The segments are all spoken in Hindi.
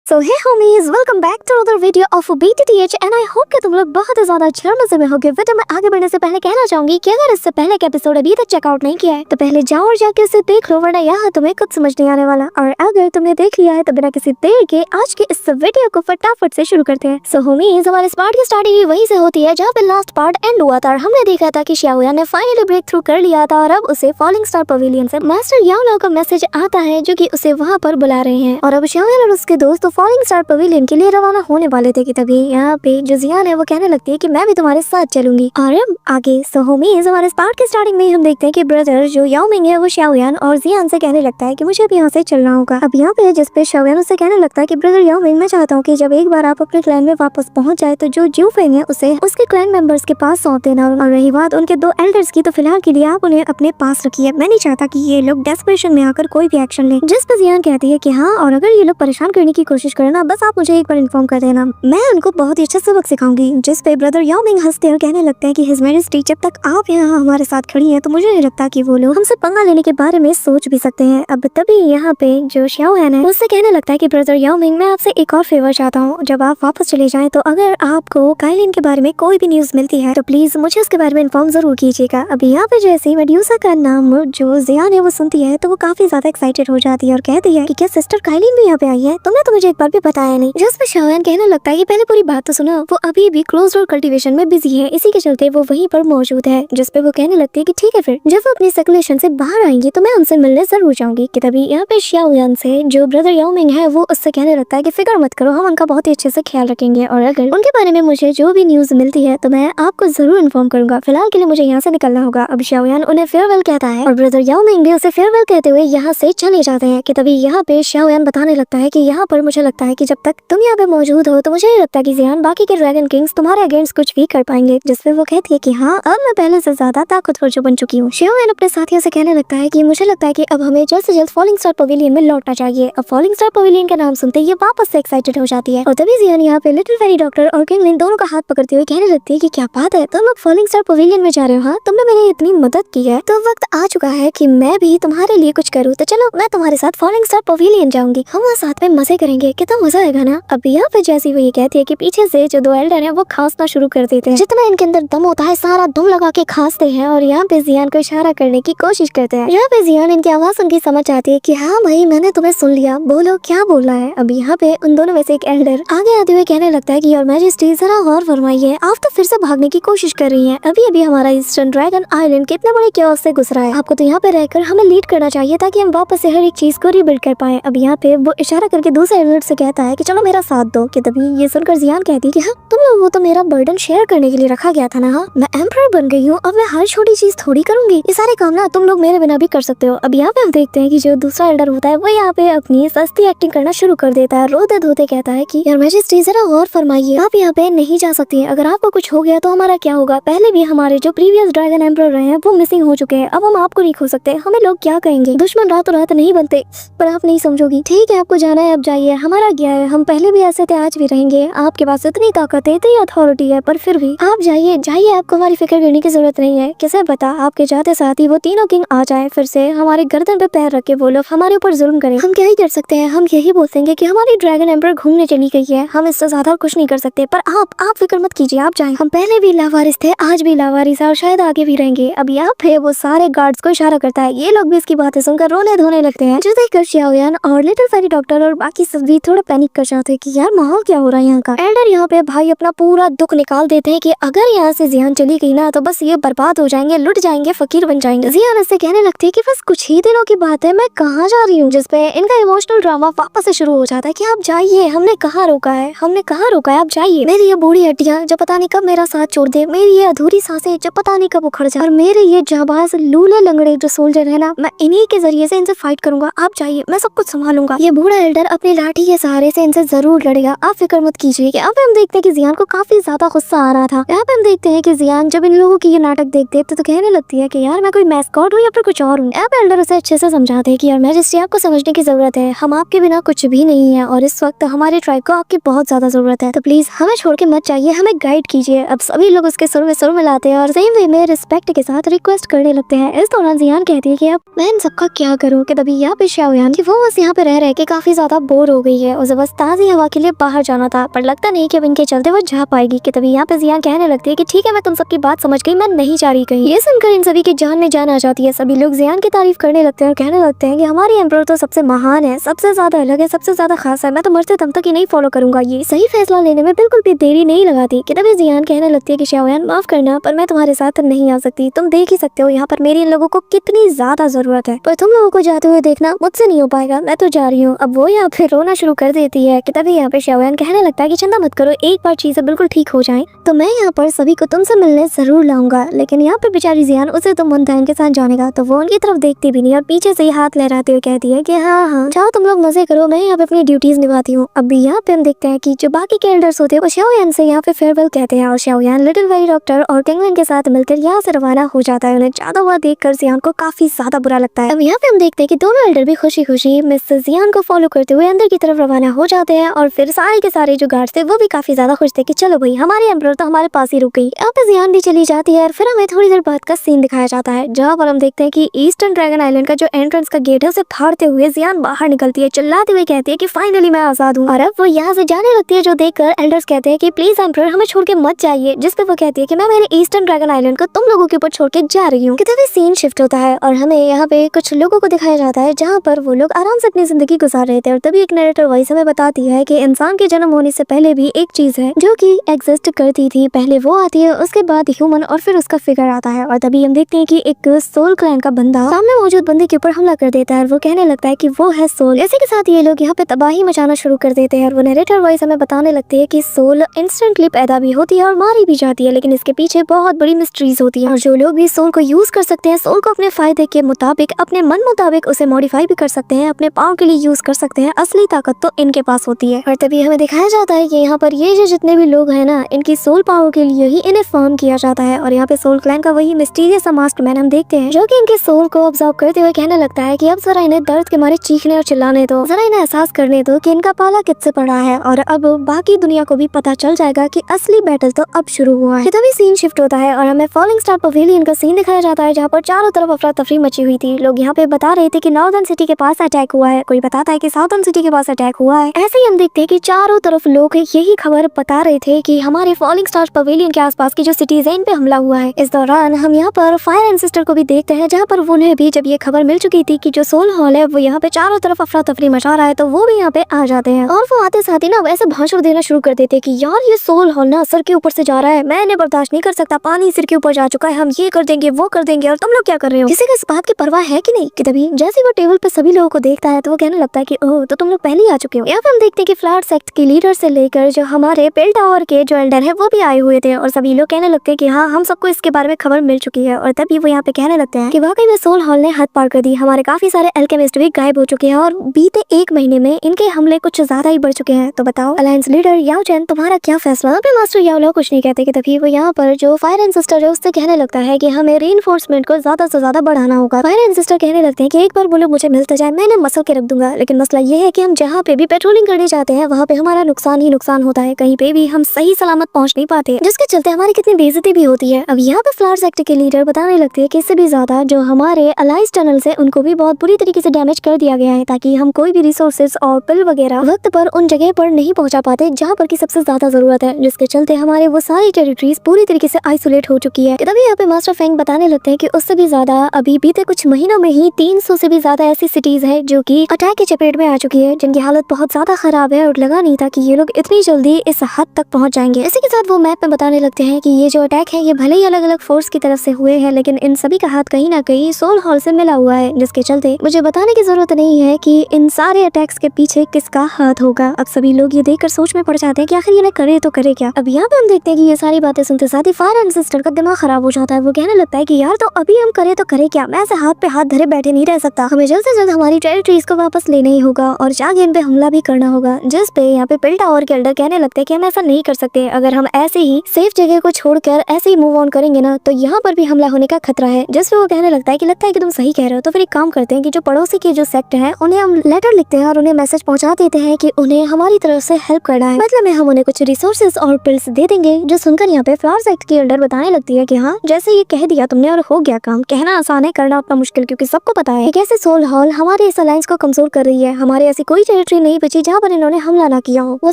So hey homies, welcome back to another video of BTTH and I hope कि तुम लोग बहुत ज्यादा अच्छे और मजे में होगे। वीडियो में आगे बढ़ने से पहले कहना चाहूंगी कि अगर इससे पहले का एपिसोड अभी तक चेकआउट नहीं किया है तो पहले जाओ और जाके इसे देख लो, वरना यहाँ तुम्हें कुछ समझ नहीं आने वाला। और अगर तुमने देख लिया है तो बिना किसी देर के आज के इस वीडियो को फटाफट से शुरू करते हैं। सो होमीज, हमारे इस पार्ट की स्टार्टिंग वहीं से होती है जहाँ पे लास्ट पार्ट एंड हुआ था। हमने देखा था कि xiaoyan ने फाइनली ब्रेक थ्रू कर लिया था और अब उसे फॉलिंग स्टार पवेलियन से मास्टर याओ का मैसेज आता है जो कि उसे वहाँ पर बुला रहे हैं। और अब xiaoyan और उसके दोस्त फॉलिंग स्टार पवेलियन के लिए रवाना होने वाले थे कि तभी यहाँ पे जो जियान है वो कहने लगती है कि मैं भी तुम्हारे साथ चलूंगी। और अब आगे सो होमीज, हमारे पार्ट के स्टार्टिंग में हम देखते हैं कि ब्रदर जो याओ मिंग है वो xiaoyan और जियान से कहने लगता है कि मुझे भी यहाँ से चलना होगा। अब यहाँ पे जिस पे xiaoyan उससे कहने लगता है कि ब्रदर याओ मिंग, मैं चाहता हूँ कि जब एक बार आप अपने क्लैन में वापस पहुंच जाए तो जो ज्यू फेंग है उसे उसके क्लैन मेंबर्स के पास सौंप देना। और रही बात उनके दो एल्डर्स की, तो फिलहाल के लिए आप उन्हें अपने पास रखिए। मैं नहीं चाहता कि ये लोग डेस्परेशन में आकर कोई भी एक्शन लें। जिस पे जियान कहती है कि हाँ, और अगर ये लोग परेशान करने की कोशिश करना बस आप मुझे एक बार इन्फॉर्म कर देना, मैं उनको बहुत ही अच्छा सबक सिखाऊंगी। जिस पे ब्रदर याओ मिंग हंसते और कहने लगते हैं कि हिज मैजेस्टी, जब तक आप यहाँ हमारे साथ खड़ी हैं तो मुझे नहीं लगता कि वो लोग हमसे पंगा लेने के बारे में सोच भी सकते हैं। अब तभी यहाँ पे जो xiaoyan है उससे कहने लगता है कि ब्रदर याओ मिंग, मैं आपसे एक और फेवर चाहता हूँ। जब आप वापस चले जाएं तो अगर आपको काइलिन के बारे में कोई भी न्यूज मिलती है तो प्लीज मुझे उसके बारे में इन्फॉर्म जरूर कीजिएगा। अब यहाँ पे जैसे ही मेड्यूसा का नाम जो जियान है वो सुनती है तो वो काफी ज्यादा एक्साइटेड हो जाती है और कहती है कि क्या सिस्टर काइलिन भी यहाँ पे आई है, तुमने तो मुझे एक बार भी बताया नहीं। जिस पे xiaoyan कहने लगता है कि पहले पूरी बात तो सुनो, वो अभी भी क्लोज डोर कल्टीवेशन में बिजी है, इसी के चलते वो वहीं पर मौजूद है। जिस पे वो कहने लगती है कि ठीक है, फिर जब वो अपनी सर्कुलेशन से बाहर आएंगे तो मैं उनसे मिलने जरूर जाऊंगी। कि तभी यहाँ पे xiaoyan से जो ब्रदर याओ मिंग है वो उससे कहने लगता है कि फिक्र मत करो, हम उनका बहुत ही अच्छे से ख्याल रखेंगे और अगर उनके बारे में मुझे जो भी न्यूज मिलती है तो मैं आपको जरूर इन्फॉर्म करूंगा। फिलहाल के लिए मुझे यहाँ से निकलना होगा। अब xiaoyan उन्हें फेयरवेल कहता है और ब्रदर याओ मिंग भी उसे फेयरवेल कहते हुए यहाँ से चले जाते हैं। कि तभी यहाँ पे xiaoyan बताने लगता है कि यहाँ पर मुझे लगता है कि जब तक तुम यहाँ पे मौजूद हो तो मुझे नहीं लगता कि जियान बाकी के ड्रैगन किंग्स तुम्हारे अगेंस्ट कुछ भी कर पाएंगे। जिसपे वो कहती है कि हाँ, अब मैं पहले से ज्यादा ताकतवर जो बन चुकी हूँ। xiaoyan अपने साथियों से कहने लगता है कि मुझे लगता है कि अब हमें जल्द से जल्द फॉलिंग स्टार पवेलियन में लौटना चाहिए। अब फॉलिंग स्टार पवेलियन का नाम सुनते ही ये वापस से एक्साइटेड हो जाती है और तभी जियान यहाँ पे लिटिल फेरी डॉक्टर और किंगलिन दोनों का हाथ पकड़ते हुए कहने लगती है कि क्या बात है, तुम लोग फॉलिंग स्टार पवेलियन में जा रहे हो? हाँ, तुमने मेरी इतनी मदद की है तो वक्त आ चुका है कि मैं भी तुम्हारे लिए कुछ करूँ। तो चलो मैं तुम्हारे साथ फॉलिंग स्टार पवेलियन जाऊंगी, हम वहाँ साथ में मजे करेंगे, कितना मजा आएगा ना। अब यहाँ पे जैसी वो ये कहती है कि पीछे से जो दो एल्डर है वो खांसना शुरू कर देते हैं। जितना इनके अंदर दम होता है सारा दम लगा के खांसते हैं और यहाँ पे जियान को इशारा करने की कोशिश करते हैं। यहाँ पे जियान इनकी आवाज सुन के समझ आती है कि हाँ भाई, मैंने तुम्हें सुन लिया, बोलो क्या बोलना है। अब यहाँ पे उन दोनों में से एक एल्डर आगे आते हुए कहने लगता है कि योर मैजेस्टी, जरा गौर फरमाइए, आप तो फिर से भागने की कोशिश कर रही हैं। अभी अभी हमारा ईस्टर्न ड्रैगन आइलैंड कितने बड़े क्योस से गुजरा है, आपको तो यहाँ पे रहकर हमें लीड करना चाहिए ताकि हम वापस से हर एक चीज को रिबिल्ड कर पाए। अब यहाँ पे वो इशारा करके दूसरे एल्डर से कहता है कि चलो मेरा साथ दो। कि तभी ये सुनकर जियान कहती है कि हाँ, तुम लोगों तो मेरा बर्डन शेयर करने के लिए रखा गया था ना। हाँ, मैं एम्परर बन गई हूँ, अब मैं हर छोटी चीज थोड़ी करूंगी, ये सारे काम ना तुम लोग मेरे बिना भी कर सकते हो। अब यहाँ पे हम देखते हैं कि जो दूसरा एल्डर होता है वो यहाँ पे अपनी सस्ती एक्टिंग करना शुरू कर देता है। रोते धोते कहता है कि यार मैजेस्टी, जरा गौर फरमाइए, आप यहाँ पे नहीं जा सकती हैं, अगर आपको कुछ हो गया तो हमारा क्या होगा? पहले भी हमारे जो प्रीवियस ड्रैगन एम्परर रहे हैं वो मिसिंग हो चुके हैं, अब हम आपको नहीं खो सकते, हमें लोग क्या कहेंगे? दुश्मन रातों रात नहीं बनते, पर आप नहीं समझोगी। ठीक है, आपको जाना है, अब जाइए, हमारा क्या है, हम पहले भी ऐसे थे, आज भी रहेंगे, आपके पास इतनी ताकत है, इतनी अथॉरिटी है, पर फिर भी आप जाइए जाइए, आपको हमारी फिक्र करने की जरूरत नहीं है। किसे पता आपके जाते साथ ही वो तीनों किंग आ जाए, फिर से हमारे गर्दन पे पैर रख के वो लोग हमारे ऊपर जुल्म करें। हम क्या ही कर सकते हैं, हम यही बोल देंगे कि हमारी ड्रैगन एम्परर घूमने चली गई है, हम इससे ज्यादा कुछ नहीं कर सकते। पर आप फिक्र मत कीजिए, आप जाएं, हम पहले भी लावारिस थे, आज भी लावारिस है और शायद आगे भी रहेंगे। अब यहाँ पे वो सारे गार्ड्स को इशारा करता है, ये लोग भी इसकी बातें सुनकर रोने धोने लगते हैं। जो देखकर xiaoyan और लिटिल फेरी डॉक्टर और बाकी सब भी थोड़ा पैनिक कर जाते हैं कि यार माहौल क्या हो रहा है यहाँ का। एल्डर यहाँ पे भाई अपना पूरा दुख निकाल देते हैं कि अगर यहाँ से जियान चली गई ना तो बस ये बर्बाद हो जाएंगे, लुट जाएंगे, फकीर बन जाएंगे। जियान इससे कहने लगती है कि बस कुछ ही दिनों की बात है, मैं कहाँ जा रही हूँ। जिसपे इनका इमोशनल ड्रामा वापस से शुरू हो जाता है कि आप जाइए, हमने कहाँ रोका है, आप जाइए। मेरी ये बूढ़ी हड्डियाँ जो पता नहीं कब मेरा साथ छोड़ दे, मेरी ये अधूरी सांसें जो पता नहीं कब उखड़ जाए, और मेरे ये जाबाज लूले लंगड़े जो सोल्जर है ना, मैं इन्हीं के जरिए से इनसे फाइट करूंगा। आप जाइए, मैं सब कुछ संभालूंगा। ये बूढ़ा एल्डर अपनी लाठी के सहारे से इनसे जरूर लड़ेगा, आप फिक्र मत कीजिए। यहाँ पे हम देखते हैं कि जियान को काफी ज्यादा गुस्सा आ रहा था। यहाँ पे हम देखते हैं कि जियान जब इन लोगों की ये नाटक देखते तो कहने लगती है कि यार मैं कोई मैस्कॉट हूँ या फिर कुछ और हूँ। यहाँ पे एल्डर उसे अच्छे से समझाते हैं कि यार मैजेस्टी, आपको समझने की जरूरत है, हम आपके बिना कुछ भी नहीं है और इस वक्त हमारे ट्राइब को आपकी बहुत ज्यादा जरूरत है, तो प्लीज हमें छोड़ के मत जाइए, हमें गाइड कीजिए। अब सभी लोग उसके सुर में सुर मिलाते हैं और सेम वे में रिस्पेक्ट के साथ रिक्वेस्ट करने लगते हैं। इस दौरान जियान कहती है कि अब मैं इन सबका क्या करूँ। कि तभी यहाँ पे xiaoyan कि वो बस यहाँ पे रह के काफी ज्यादा बोर हो गई गई है, उसे बस ताज़ी हवा के लिए बाहर जाना था, पर लगता नहीं कि अब इनके चलते वो जा पाएगी। कि तभी यहाँ पे जियान कहने लगती है कि ठीक है, मैं तुम सबकी बात समझ गई, मैं नहीं जा रही कहीं। ये सुनकर इन सभी की जान में जान आ जाती है। सभी लोग जियान की तारीफ करने लगते हैं और कहने लगते हैं कि हमारी एम्परर तो सबसे महान है, सबसे ज्यादा अलग है, सबसे ज्यादा खास है, मैं तो मरते दम तक ही नहीं फॉलो करूंगा। ये सही फैसला लेने में बिल्कुल भी देरी नहीं लगाती। कि तभी जियान कहने लगती है कि शाओयान माफ करना, पर मैं तुम्हारे साथ नहीं आ सकती। तुम देख ही सकते हो यहाँ पर मेरे इन लोगों को कितनी ज्यादा जरूरत है, पर तुम लोगों को जाते हुए देखना मुझसे नहीं हो पाएगा, मैं तो जा रही हूँ। अब वो यहाँ पे रोना शुरू कर देती है। कि तभी यहाँ पे शाओयान कहने लगता है कि चिंता मत करो, एक बार चीजें बिल्कुल ठीक हो जाएं तो मैं यहाँ पर सभी को तुमसे मिलने जरूर लाऊंगा। लेकिन यहाँ पे बेचारी जियान उसे तो मुनताइन के साथ जाने का, तो वो उनकी तरफ देखती भी नहीं और पीछे से ही हाथ लहराते हुए कहती है कि हाँ हाँ जाओ तुम लोग मजे करो, मैं यहाँ पे अपनी ड्यूटीज निभाती हूँ। अब यहाँ पे हम देखते हैं कि जो बाकी के एल्डर्स होते हैं वो शाओयान से यहाँ पे फेयरवेल कहते हैं और शाओयान लिटिल वेरी डॉक्टर और किंगलिन के साथ मिलकर यहाँ से रवाना हो जाता है। उन्हें जाता हुआ देखकर जियान को काफी ज्यादा बुरा लगता है। अब यहाँ पे हम देखते हैं कि दोनों एल्डर भी खुशी खुशी मिसेस जियान को फॉलो करते हुए अंदर की तरफ रवाना हो जाते हैं और फिर सारे के सारे जो गार्ड्स थे वो भी काफी ज्यादा खुश थे कि चलो भाई हमारी एम्परर तो हमारे पास ही रुक गई। यहाँ पे जियान भी चली जाती है और फिर हमें थोड़ी देर बाद का सीन दिखाया जाता है जहाँ पर हम देखते हैं कि ईस्टर्न ड्रैगन आइलैंड का जो एंट्रेंस का गेट है उसे फाड़ते हुए जियान बाहर निकलती है, चिल्लाते हुए कहती है कि फाइनली मैं आजाद हूँ। और अब वो यहाँ से जाने लगती है, जो देखकर एल्डर्स कहते हैं कि प्लीज एम्परर हमें छोड़ के मत जाइए, जिस पे वो कहती है कि मैं मेरे ईस्टर्न ड्रैगन आइलैंड को तुम लोगों के ऊपर छोड़ के जा रही हूँ। तभी सीन शिफ्ट होता है और हमें यहाँ पे कुछ लोगों को दिखाया जाता है जहाँ पर वो लोग आराम से अपनी जिंदगी गुजार रहे थे। और तभी एक नरेटर वॉइस हमें बताती है कि इंसान के जन्म होने से पहले भी एक चीज है जो कि एग्जिस्ट करती थी, पहले वो आती है, उसके बाद ह्यूमन और फिर उसका फिगर आता है। और तभी हम देखते हैं कि एक सोल क्लैन का बंदा सामने मौजूद बंदे के ऊपर हमला कर देता है और वो कहने लगता है कि वो है सोल। इसी के साथ ये लोग यहाँ पे तबाही मचाना शुरू कर देते हैं और वो नरेटर वॉइस हमें बताने लगती है कि सोल इंस्टेंटली पैदा भी होती है और मारी भी जाती है, लेकिन इसके पीछे बहुत बड़ी मिस्ट्रीज होती है। और जो लोग भी सोल को यूज कर सकते हैं, सोल को अपने फायदे के मुताबिक, अपने मन मुताबिक उसे मॉडिफाई भी कर सकते हैं, अपने पाँव के लिए यूज कर सकते हैं, असली ताकत तो इनके पास होती है। और तभी हमें दिखाया जाता है कि यहाँ पर ये जो जितने भी लोग हैं ना, इनकी सोल पावर के लिए ही इन्हें फॉर्म किया जाता है। और यहाँ पे सोल क्लैन का वही मिस्टीरियस मास्टरमैन हम देखते हैं जो कि इनके सोल को ऑब्जर्व करते हुए कहने लगता है कि अब जरा इन्हें दर्द के मारे चीखने और चिल्लाने दो, जरा इन्हें एहसास करने दो कि इनका पाला किससे पड़ा है और अब बाकी दुनिया को भी पता चल जाएगा कि असली बैटल तो अब शुरू हुआ है। तभी सीन शिफ्ट होता है और हमें फॉलिंग स्टार पवेलियन का सीन दिखाया जाता है जहाँ पर चारों तरफ अफरा तफरी मची हुई थी। लोग यहाँ पे बता रहे थे कि नॉर्दर्न सिटी के पास अटैक हुआ है, कोई बताता है कि साउदर्न सिटी के पास अटैक हुआ है। ऐसे ही हम देखते हैं कि चारों तरफ लोग यही खबर बता रहे थे कि हमारे फॉलिंग स्टार पवेलियन के आसपास की जो सिटीज है इन पे हमला हुआ है। इस दौरान हम यहाँ पर फायर एंसेस्टर को भी देखते हैं जहाँ पर उन्हें भी जब ये खबर मिल चुकी थी कि जो सोल हॉल है वो यहाँ पे चारों तरफ अफरा तफरी मचा रहा है, तो वो भी यहाँ पे आ जाते हैं और वो आते साथ ही ना वैसे भाषण देना शुरू कर देते हैं कि यार ये सोल हॉल ना सर के ऊपर से जा रहा है, मैं इन्हें बर्दाश्त नहीं कर सकता, पानी सिर के ऊपर जा चुका है, हम ये कर देंगे वो कर देंगे और तुम लोग क्या कर रहे हो, किसी को इस बात की परवाह है कि नहीं। कि तभी जैसे वो टेबल पे सभी लोगों को देखता है तो वो कहने लगता है कि ओह तो तुम लोग पहले ही आ चुके हो। यहाँ पे हम देखते हैं कि फ्लैट सेक्ट के लीडर से लेकर जो हमारे पेल टावर के जो एल्डर है वो भी आए हुए थे और सभी लोग कहने लगते हैं कि हाँ हम सबको इसके बारे में खबर मिल चुकी है। और तभी वो यहाँ पे कहने लगते हैं कि वाकई में सोल हॉल ने हद पार कर दी, हमारे काफी सारे एल्केमिस्ट भी गायब हो चुके हैं और बीते एक महीने में इनके हमले कुछ ज्यादा ही बढ़ चुके हैं। तो बताओ अलायंस लीडर याओ चैन तुम्हारा क्या फैसला। मास्टर याओ कुछ नहीं कहते कि तभी वो यहाँ पर जो फायर एंसेस्टर है उससे कहने लगता है कि हमें रीइंफोर्समेंट को ज्यादा से ज्यादा बढ़ाना होगा। फायर एंसेस्टर कहने लगते हैं कि एक बार बोलो मुझे मिलता जाए, मैंने मसल के रख दूंगा, लेकिन मसला ये है कि हम जहाँ पे भी पेट्रोलिंग करने जाते हैं वहाँ पे हमारा नुकसान ही नुकसान होता है, कहीं पे भी हम सही सलामत पहुँच नहीं पाते, जिसके चलते हमारी कितनी बेइज्जती भी होती है। अब यहाँ पे फ्लावर सेक्टर के लीडर बताने लगते हैं कि इससे भी ज्यादा जो हमारे अलाइज टनल से उनको भी बहुत बुरी तरीके से डैमेज कर दिया गया है ताकि हम कोई भी रिसोर्सेज और पिल वगैरह वक्त पर उन जगह पर नहीं पहुंचा पाते जहाँ पर की सबसे ज्यादा जरूरत है, जिसके चलते हमारे वो सारी टेरिटरीज पूरी तरीके से आइसोलेट हो चुकी है। तभी यहाँ पे मास्टर फेंग बताने लगते हैं कि उससे भी ज्यादा अभी बीते कुछ महीनों में ही 300 से भी ज्यादा ऐसी सिटीज है जो कि अटैक के चपेट में आ चुकी है, जिनकी हालत बहुत ज्यादा खराब है और लगा नहीं था कि ये लोग इतनी जल्दी इस हद तक पहुंच जाएंगे। इसी के साथ वो मैप में बताने लगते हैं कि ये जो अटैक है ये भले ही अलग अलग फोर्स की तरफ से हुए हैं, लेकिन इन सभी का हाथ कहीं ना कहीं सोल हॉल से मिला हुआ है, जिसके चलते मुझे बताने की जरूरत नहीं है कि इन सारे अटैक्स के पीछे किसका हाथ होगा। अब सभी लोग ये देखकर सोच में पड़ जाते हैं कि आखिर ये करे तो करे क्या। अब यहाँ पे हम देखते हैं कि ये सारी बातें सुनते साथ ही फायर एंसेस्टर का दिमाग खराब हो जाता है। वो कहने लगता है कि यार तो अभी हम करे तो करे क्या, मैं ऐसे हाथ पे हाथ धरे बैठे नहीं रह सकता, हमें जल्द से जल्द हमारी टेरिटरीज को वापस लेना ही होगा और जाके इन पे हमला भी करना होगा। जिस पे यहाँ पे पिल टावर के एल्डर कहने लगते हैं कि हम ऐसा नहीं कर सकते, अगर हम ऐसे ही सेफ जगह को छोड़कर ऐसे ही मूव ऑन करेंगे ना तो यहाँ पर भी हमला होने का खतरा है। जिसपे वो कहने लगता है कि तुम सही कह रहे हो। तो फिर एक काम करते हैं कि जो पड़ोसी के जो सेक्ट है उन्हें हम लेटर लिखते हैं और उन्हें मैसेज पहुंचा देते हैं कि उन्हें हमारी तरफ से हेल्प करना है, मतलब में हम उन्हें कुछ रिसोर्सेज और पिल्स दे देंगे। जो सुनकर यहाँ पे फ्लावर सेक्ट की एल्डर बताने लगती है कि हाँ जैसे ये कह दिया तुमने और हो गया काम। कहना आसान है, करना उतना मुश्किल, क्योंकि सबको पता है कैसे सोल हॉल हमारे इस अलायंस को कमजोर कर रही है। हमारे ऐसी कोई टेरिटरी नहीं बची जहाँ पर इन्होंने हमला ना किया हो। वो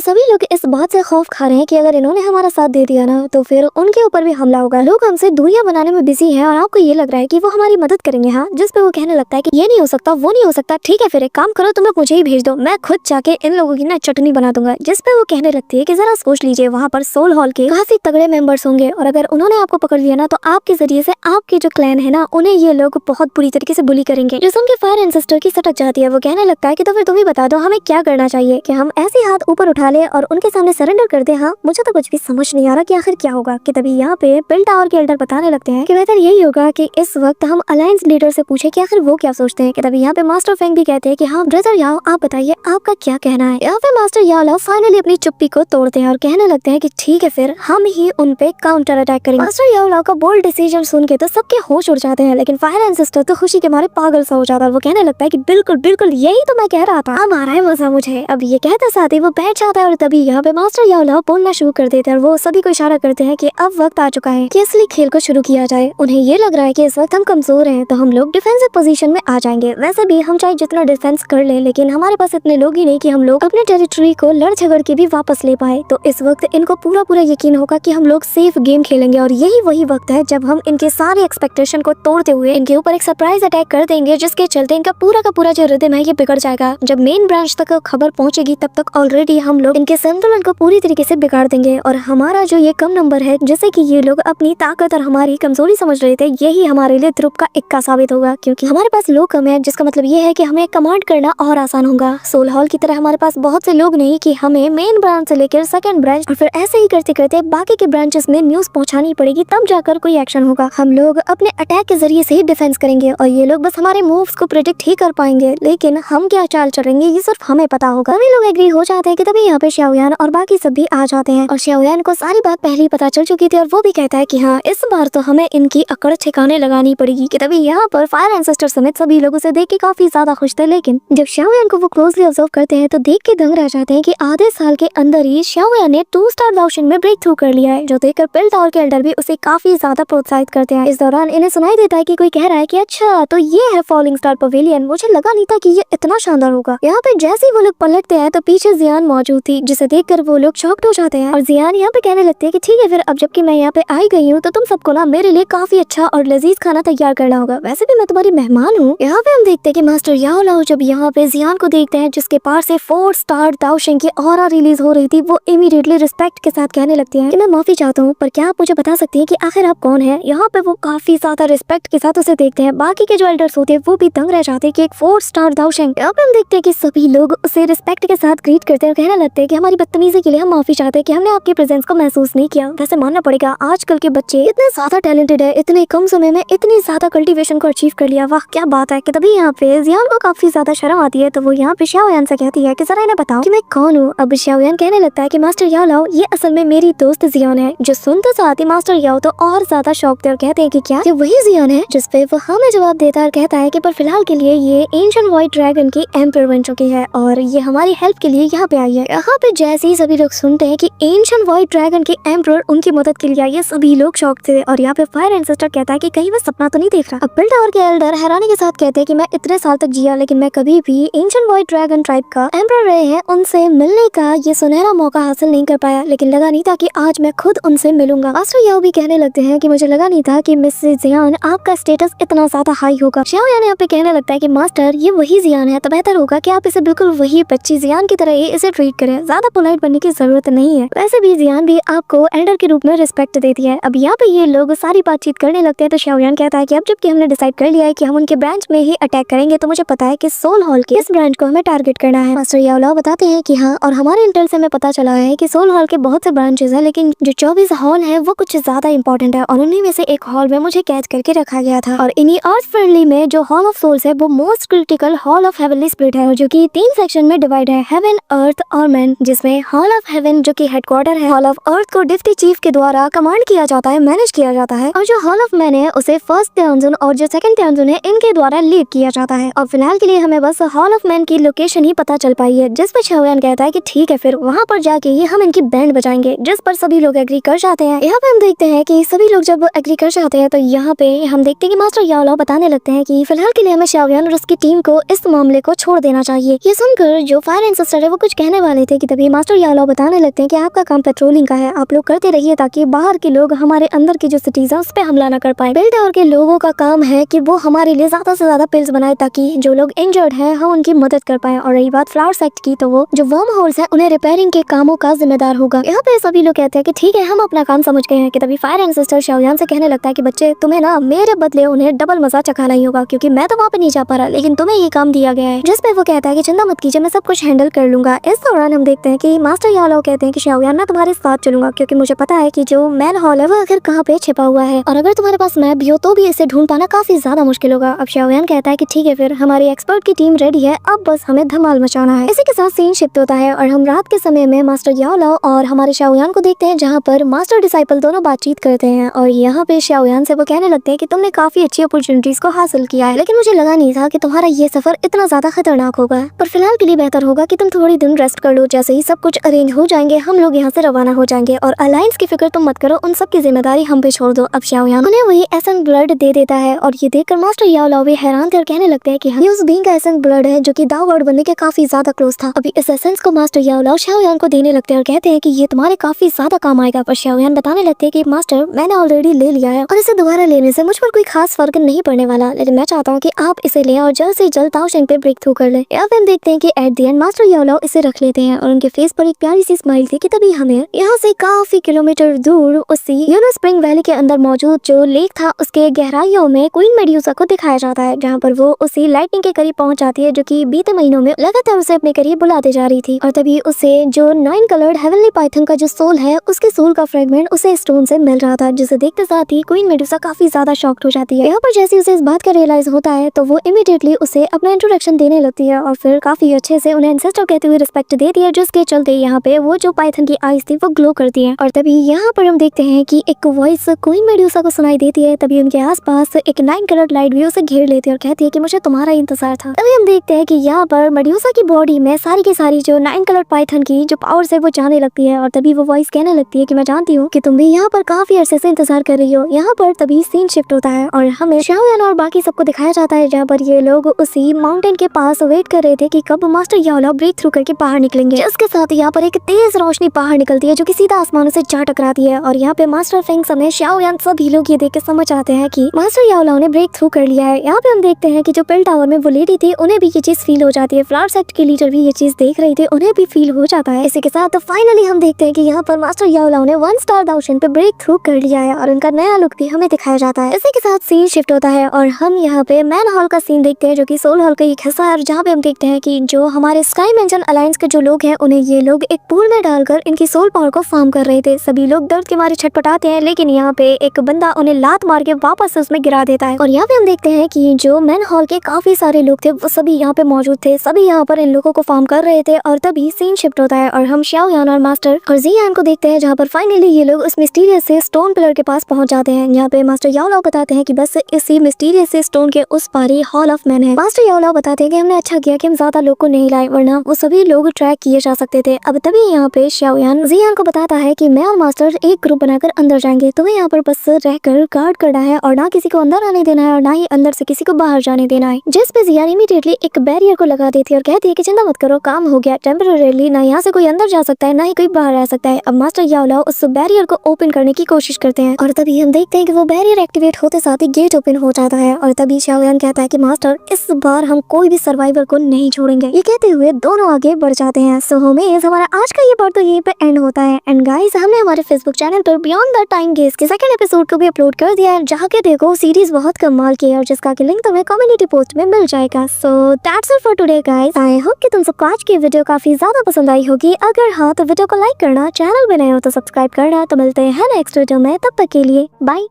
सभी लोग इस बात से खौफ खा रहे हैं कि अगर इन्होंने हमारा साथ दे दिया ना तो फिर उनके ऊपर भी हमला होगा। लोग हमसे दूरियां बनाने में बिजी है और आपको ये लग रहा है कि वो हमारी मदद करेंगे। हाँ, जिस पे वो कहने लगता है कि ये नहीं हो सकता, वो नहीं हो सकता। ठीक है फिर एक काम करो, तुम लोग मुझे ही भेज दो, मैं खुद जाके इन लोगों की ना चटनी बना दूंगा। जिस पे वो कहने लगती है कि जरा सोच लीजिए, वहाँ पर सोल हॉल के काफी तगड़े मेंबर्स होंगे और अगर उन्होंने आपको पकड़ लिया ना तो आपके जरिए से आपके जो क्लैन है ना उन्हें ये लोग बहुत बुरी तरीके से बुली करेंगे। जो सुन के फायर एंसेस्टर की सटक जाती है। वो कहने लगता है कि तो फिर तुम ही बता दो हमें क्या करना चाहिए, कि हम ऐसे हाथ ऊपर उठा ले और उनके सामने सरेंडर कर दे। हाँ, मुझे तो कुछ भी समझ नहीं आ रहा कि आखिर क्या होगा। कि तभी यहाँ पे पिल टावर के एल्डर बताने लगते हैं कि बेहतर यही होगा कि इस वक्त हम अलायंस लीडर से पूछे कि आखिर वो क्या सोचते हैं। कि तभी यहाँ पे मास्टर फेंग भी कहते हैं कि हाँ ब्रदर याओ, आप बताइए आपका क्या कहना है। यहाँ पे मास्टर याओ फाइनली अपनी चुप्पी को तोड़ते हैं और कहने लगते हैं कि ठीक है फिर हम ही उन पे काउंटर अटैक करेंगे। मास्टर याओ का बोल्ड डिसीजन सुन के तो सबके होश उड़ जाते हैं, लेकिन फायर एंसेस्टर तो खुशी के मारे पागल सा हो जाता है। वो कहने लगता है कि बिल्कुल बिल्कुल यही तो मैं कह रहा था, अब आ रहा है मजा मुझे। अब ये कहते साथ ही वो बैठ जाता है और तभी यहाँ पे मास्टर याओ बोलना शुरू कर देते हैं और वो सभी को इशारा करते हैं कि अब वक्त आ चुका है कि असली खेल को शुरू किया जाए। उन्हें ये लग रहा है कि इस वक्त हम कमजोर हैं तो हम लोग डिफेंसिव पोजीशन में आ जाएंगे। वैसे भी हम चाहे जितना डिफेंस कर लें लेकिन हमारे पास इतने लोग ही नहीं कि हम लोग अपने टेरिटरी को लड़ झगड़ के भी वापस ले पाए। तो इस वक्त इनको पूरा पूरा यकीन होगा कि हम लोग सेफ गेम खेलेंगे और यही वही वक्त है जब हम इनके सारे एक्सपेक्टेशन को तोड़ते हुए इनके ऊपर एक सरप्राइज अटैक कर देंगे, जिसके चलते इनका पूरा का पूरा जो रिदम है ये बिगड़ जाएगा। जब मेन ब्रांच तक खबर पहुंचेगी तब तक ऑलरेडी हम लोग इनके संतुलन को पूरी तरीके से बिगाड़ देंगे और हमारा जो ये कम नंबर है जैसे कि ये लोग अपनी ताकत और हमारी कमजोरी समझ रहे थे, यही हमारे लिए ध्रुव का इक्का साबित होगा। क्योंकि हमारे पास लोग कम है, जिसका मतलब ये है कि हमें कमांड करना और आसान होगा। सोल हॉल की तरह हमारे पास बहुत से लोग नहीं कि हमें मेन ब्रांच से लेकर सेकंड ब्रांच और फिर ऐसे ही करते करते बाकी के ब्रांचेस में न्यूज पहुंचानी पड़ेगी, तब जाकर कोई एक्शन होगा। हम लोग अपने अटैक के जरिए से ही डिफेंस करेंगे और ये लोग बस हमारे मूव्स को प्रेडिक्ट ही कर पाएंगे, लेकिन हम क्या चाल चलेंगे ये सिर्फ हमें पता होगा। सभी लोग एग्री हो जाते हैं कि तभी यहाँ पे शाओयान और बाकी सब भी आ जाते हैं और शाओयान को सारी बात पहले ही पता चल चुकी थी और वो भी कहता है कि हाँ इस बार तो हमें इनकी अकड़ ठिकाने लगानी पड़ेगी। कि तभी यहाँ पर फायर एंसेस्टर समेत सभी लोग उसे देख के काफी ज्यादा खुश थे, लेकिन जब शाओयान को वो क्लोजली ऑब्जर्व करते हैं तो देख के दंग रह जाते हैं कि आधे साल के अंदर ही शाओयान ने 2 स्टार दाउशिन में ब्रेक थ्रू कर लिया है, जो देखकर पिल टावर के एल्डर भी उसे काफी ज्यादा प्रोत्साहित करते हैं। इस दौरान इन्हें सुनाई देता है कि कोई कह रहा है कि अच्छा तो ये है फॉलिंग स्टार पवेलियन, मुझे लगा नहीं था कि ये इतना शानदार होगा। यहाँ पे जैसे ही वो लोग पलटते हैं तो पीछे जियान मौजूद थी, जिसे देखकर वो लोग शॉक्ड हो जाते हैं और जियान यहाँ पे कहने लगते हैं कि ठीक है फिर अब जबकि मैं यहाँ पे आई गई हूँ तो तुम सबको ना मेरे लिए काफी अच्छा और लजीज खाना तैयार करना होगा, वैसे भी मैं तुम्हारी मेहमान हूँ। यहाँ पे हम देखते हैं कि मास्टर याओ जब यहाँ पे जियान को देखते हैं जिसके पार से 4 स्टार दाउशिन की ऑरा रिलीज हो रही थी, वो इमीडिएटली रिस्पेक्ट के साथ कहने लगती है कि मैं माफी चाहता हूँ पर क्या आप मुझे बता सकती हैं कि आखिर आप कौन है। यहाँ पे वो काफी ज्यादा रिस्पेक्ट के साथ उसे देखते हैं। बाकी के जो एल्डर्स होते हैं वो भी दंग रह जाते हैं कि एक 4 स्टार दाउशिन। यहाँ पे हम देखते हैं कि सभी लोग उसे रिस्पेक्ट के साथ ग्रीट करते हैं और कहने लगते हैं कि हमारी बदतमीजी के लिए हम माफी चाहते हैं कि हमने आपके प्रेजेंस को महसूस नहीं किया। वैसे मानना पड़ेगा आजकल के बच्चे इतने ज्यादा टैलेंटेड है, इतने कम समय में इतनी ज्यादा कल्टीवेशन को अचीव कर लिया, वाह क्या बात है। कि तभी यहाँ पे जियान को काफी ज्यादा शर्म आती है तो वो यहाँ पे शाओयान से कहती है कि जरा इन्हें बताओ कि मैं कौन हूँ। अब शाओयान कहने लगता है कि मास्टर याओ ये असल में मेरी दोस्त जियान है। जो सुनते साथ ही मास्टर याओ तो और ज्यादा शौक थे और कहते हैं कि क्या ये वही जियान है, जिस पे वो हमें जवाब देता है और कहता है कि पर फिलहाल के लिए ये एंशिएंट व्हाइट ड्रैगन की एम्पर बन चुकी है और ये हमारी हेल्प के लिए यहाँ पे आई है। यहाँ पे जैसे ही सभी लोग सुनते हैं कि एंशिएंट व्हाइट ड्रैगन की एम्पर उनकी मदद के लिए आई है, सभी लोग शौक थे और यहाँ पे फायर एंसेस्टर कहता है कि कहीं वो सपना तो नहीं देख रहा। अब पिल टावर के एल्डर हैरानी के साथ कहते हैं कि मैं इतने साल तक जिया लेकिन मैं कभी भी एंशिएंट व्हाइट ड्रैगन ट्राइब का एम्पर रहे हैं उनसे मिलने का ये सुनहरा मौका हासिल नहीं कर पाया, लेकिन लगा नहीं था कि आज मैं खुद उनसे मिलूंगा। मास्टर याओ भी कहने लगते हैं कि मुझे लगा नहीं था कि मिसेस जियान आपका स्टेटस इतना ज्यादा हाई होगा। शाओयान यहाँ पे कहने लगता है कि मास्टर ये वही जियान है तो बेहतर होगा कि आप इसे बिल्कुल वही बच्ची जियान की तरह ही इसे ट्रीट करें, ज्यादा पोलाइट बनने की जरूरत नहीं है। वैसे भी जियान भी आपको एल्डर के रूप में रिस्पेक्ट देती है। अब यहाँ पे ये लोग सारी बातचीत करने लगते हैं तो शाओयान कहता है कि अब जबकि हमने डिसाइड कर लिया है कि हम उनके ब्रांच में ही अटैक करेंगे तो मुझे पता है कि सोल हॉल के इस ब्रांच को हमें टारगेट करना है। मास्टर याओ बताते हैं कि हाँ और हमारे इंटेल से हमें पता चला है कि सोल हॉल के बहुत से ब्रांचेस हैं, लेकिन जो 24 हॉल है वो कुछ ज्यादा इंपॉर्टेंट है और उन्हीं में से एक हॉल में मुझे कैद करके रखा गया था और इन्हीं अर्थ फ्रेंडली में जो हॉल ऑफ सोल्स है वो most critical hall of heavenly spirit है जो कि 3 सेक्शन में डिवाइड है, हेवन, अर्थ और मैन, जिसमें हॉल ऑफ हेवन जो कि हेडक्वार्टर है, हॉल ऑफ ऑफ अर्थ को डिप्टी चीफ के द्वारा कमांड किया जाता है, मैनेज किया जाता है, और जो हॉल ऑफ मैन है उसे फर्स्ट त्यानजुन और जो सेकंड त्यानजुन है इनके द्वारा लीड किया जाता है। और फिलहाल के लिए हमें बस हॉल ऑफ मैन की लोकेशन ही पता चल पाई है, जिस पर शाओयान कहता है कि ठीक है फिर वहाँ पर जाके ही हम इनकी बैंड बजाएंगे, जिस पर सभी लोग एग्री कर जाते हैं। यहाँ पे हम देखते हैं कि सभी लोग जब एग्री कर जाते हैं तो यहाँ पे हम देखते हैं कि मास्टर याओ लाओ बताने लगते हैं कि फिलहाल के लिए हमें शाओयान और उसकी टीम को इस मामले को छोड़ देना चाहिए। ये सुनकर जो फायर एंसेस्टर है वो कुछ कहने वाले थे कि तभी मास्टर याओ लाओ बताने लगते हैं कि आपका काम पेट्रोलिंग का है, आप लोग करते रहिए ताकि बाहर के लोग हमारे अंदर की जो सिटीज है उस पे हमला न कर पाए। बेल टावर के लोगों का काम है कि वो हमारे लिए ज्यादा से ज्यादा पिल्स बनाए ताकि जो लोग इंजर्ड है हम उनकी मदद कर पाए। और रही बात फ्लावर सेक्ट की, तो वो जो वर्म होल्स है उन्हें रिपेयरिंग के कामों का जिम्मेदार होगा। यहाँ पे सभी लोग कहते हैं कि ठीक है हम अपना काम समझ गए हैं। कि तभी फायर एंसेस्टर शाओयान से कहने लगता है कि बच्चे तुम्हें ना मेरे बदले उन्हें डबल मजा चखाना ही होगा, क्योंकि मैं तो वहाँ पे नहीं जा पा रहा, लेकिन तुम्हें ये काम दिया गया है। जिसपे वो कहता है कि चिंता मत कीजिए, मैं सब कुछ हैंडल कर लूंगा। इस दौरान हम देखते हैं कि मास्टर याओ लाओ कहते हैं कि शाओयान मैं तुम्हारे साथ चलूंगा, क्योंकि मुझे पता है कि जो मैन हॉल है वो आखिर कहाँ पे छिपा हुआ है, और अगर तुम्हारे पास मैप भी हो तो भी इसे ढूंढ पाना काफी ज्यादा मुश्किल होगा। अब शाओयान कहता है कि ठीक है फिर हमारी एक्सपर्ट की टीम रेडी है, अब बस हमें धमाल मचाना है। इसी के साथ सीन शिफ्ट होता है और हम रात के समय में मास्टर याओ लाओ और हमारे शाओयान को देखते हैं, जहाँ पर मास्टर डिसाइपल दोनों बातचीत करते हैं। और यहाँ पे शाओयान से वो कहने लगते हैं कि तुमने काफी अच्छी अपॉर्चुनिटीज को हासिल किया है, लेकिन मुझे लगा नहीं था कि तुम्हारा ये सफर इतना ज्यादा खतरनाक होगा, पर फिलहाल के लिए बेहतर होगा कि तुम थोड़ी दिन रेस्ट कर लो। जैसे ही सब कुछ अरेंज हो जाएंगे हम लोग यहाँ से रवाना हो जाएंगे, और अलायंस की फिक्र तुम मत करो, उन सब की जिम्मेदारी हम पे छोड़ दो। अब शाओयान उन्हें वही एसेंस ब्लड दे देता है, और ये देखकर मास्टर याओ लाओ भी हैरान थे और कहने लगते हैं कि ये उस बीइंग का एसेंस ब्लड है जो कि दाओ वर्ड बनने के काफी ज्यादा क्लोज था। अभी इस एसेंस को मास्टर याओ लाओ शाओयान को देने लगते हैं और कहते हैं कि ये तुम्हारे काफी ज्यादा काम आएगा। पर शाओयान बताने लगते हैं कि मास्टर मैंने ऑलरेडी ले लिया है और इसे दोबारा लेने से मुझ पर कोई खास फर्क नहीं पड़ने वाला, लेकिन मैं चाहता हूँ कि आप इसे लें और जल्द से जल्द ताओ शेंग पे ब्रेक थ्रू कर ले। या फिर हम देखते हैं कि एट द एंड मास्टर याओ लाओ इसे रख लेते हैं और उनके फेस पर एक प्यारी सी स्माइल थी। कि तभी हमें यहाँ से काफी किलोमीटर दूर उसी यूनो स्प्रिंग वैली के अंदर मौजूद जो लेक था उसके गहराइयों में क्वीन मेड्यूसा को दिखाया जाता है, जहाँ पर वो उसी लाइटनिंग के करीब पहुंच जाती है जो कि बीते महीनों में लगातार उसे अपने करीब बुलाते जा रही थी। और तभी उसे जो 9 कलर्ड हेवनली पाइथन का जो सोल है उसके सोल का फ्रेगमेंट उसे स्टोन से मिल रहा था, जिसे देखते साथ ही क्वीन मेड्यूसा काफी ज्यादा शॉक्ड हो जाती है। यहाँ पर जैसे उसे इस बात का रियलाइज होता है तो वो इमीडिएटली उसे अपना इंट्रोडक्शन देने लगती है और फिर काफी अच्छे से उन्हें एंसेस्टर कहते हुए रिस्पेक्ट देती है, जिसके चलते यहाँ पे वो जो पाइथन की आईज थी वो ग्लो करती है। और तभी यहाँ पर हम देखते हैं कि एक वॉइस क्वीन मेड्यूसा को सुनाई देती है। तभी उनके आसपास एक 9 कलर्ड लाइट भी उसे घेर लेती है और कहती है कि मुझे तुम्हारा इंतजार था। तभी हम देखते हैं कि यहाँ पर मेड्यूसा की बॉडी में सारी की सारी जो 9 कलर्ड पाइथन की जो पावर्स है वो जाने लगती है। और तभी वो वॉइस कहने लगती है कि मैं जानती हूँ कि तुम भी यहाँ पर काफी अरसे से इंतजार कर रही हो। यहाँ पर तभी सीन शिफ्ट होता है और हमें शाओयान और बाकी सबको दिखाया जाता है, जहाँ पर ये लोग उसी माउंटेन के पास वेट कर रहे थे कि कब मास्टर याओ लाओ ब्रेक थ्रू करके बाहर निकलेंगे। इसके साथ यहाँ पर एक तेज रोशनी बाहर निकलती है जो कि सीधा आसमानों से जा टकराती है। और यहाँ पे मास्टर फेंग समय शाओयान सभी लोग ये देख के समझ आते हैं कि मास्टर याओ लाओ ने ब्रेक थ्रू कर लिया है। यहाँ पे हम देखते हैं कि जो पिल टावर में वो लेडी थी उन्हें भी ये चीज फील हो जाती है। फ्लावर सेक्ट के लीडर भी ये चीज देख रही थी, उन्हें भी फील हो जाता है। इसी के साथ तो फाइनली हम देखते हैं कि यहाँ पर मास्टर याओ लाओ ने 1 स्टार दाओ शेंग पे ब्रेक थ्रू कर लिया है और उनका नया लुक भी हमें दिखाया जाता है। इसी के साथ सीन शिफ्ट होता है और हम यहाँ पे मैन हॉल का सीन देखते हैं जो कि सोल हॉल का एक हिस्सा है, और जहाँ पे हम देखते हैं कि जो हमारे स्काई मेंशन अलायंस के जो लोग हैं उन्हें ये लोग एक पूल में डालकर इनकी सोल पावर को फार्म कर रहे थे। सभी लोग दर्द के मारे छटपटाते हैं, लेकिन यहाँ पे एक बंदा उन्हें लात मार के वापस उसमें गिरा देता है। और यहाँ पे हम देखते हैं कि जो मैन हॉल के काफी सारे लोग थे वो सभी यहाँ पे मौजूद थे, सभी यहाँ पर इन लोगों को फार्म कर रहे थे। और तभी सीन शिफ्ट होता है और हम शाओयान और मास्टर और जियान को देखते हैं, जहाँ पर फाइनली ये लोग उस मिस्टीरियस से स्टोन पिलर के पास पहुंच जाते हैं। यहाँ पे मास्टर याओ लाओ बताते हैं कि बस इसी मिस्टीरियस से स्टोन के उस पार ही हॉल ऑफ मैन है। मास्टर याओ लाओ बताते हैं कि हमने अच्छा किया कि हम ज्यादा लोग को नहीं लाए, वरना वो सभी लोग ट्रैक किए जा सकते थे। अब तभी यहाँ पे शाओयान जियान को बताता है कि मैं और मास्टर एक ग्रुप बनाकर अंदर जाएंगे, तुम्हें यहाँ पर बस रहकर गार्ड करना है और ना किसी को अंदर आने देना है और ना ही अंदर से किसी को बाहर जाने देना है। जिस पे जियान इमीडिएटली एक बैरियर को लगा देती है और कहती है कि चिंता मत करो, काम हो गया, टेम्परेरीली ना यहाँ से कोई अंदर जा सकता है ना ही कोई बाहर आ सकता है। अब मास्टर याओ लाओ उस बैरियर को ओपन करने की कोशिश करते हैं और तभी हम देखते हैं कि वो बैरियर एक्टिवेट होते साथ ही गेट ओपन हो जाता है। और तभी शाओयान कहता है कि मास्टर इस बार हम कोई भी सर्वाइवर को नहीं छोड़ेंगे। ये कहते हुए दोनों आगे बढ़ जाते हैं। सो होमेस हमारा आज का ये पार्ट तो यहीं पे एंड होता है। एंड गाइस हमने हमारे फेसबुक चैनल पर बियॉन्ड द टाइम गेस के सेकंड एपिसोड को भी अपलोड कर दिया है, जहाँ के देखो सीरीज बहुत कमाल की है और जिसका लिंक तुम्हें कम्युनिटी पोस्ट में मिल जाएगा। So that's all for today guys. I hope कि तुम सबको आज की वीडियो काफी ज्यादा पसंद आई होगी। अगर हाँ तो वीडियो को लाइक करना, चैनल पे नए हो तो सब्सक्राइब करना। तो मिलते हैं नेक्स्ट वीडियो में, तब तक के लिए बाय।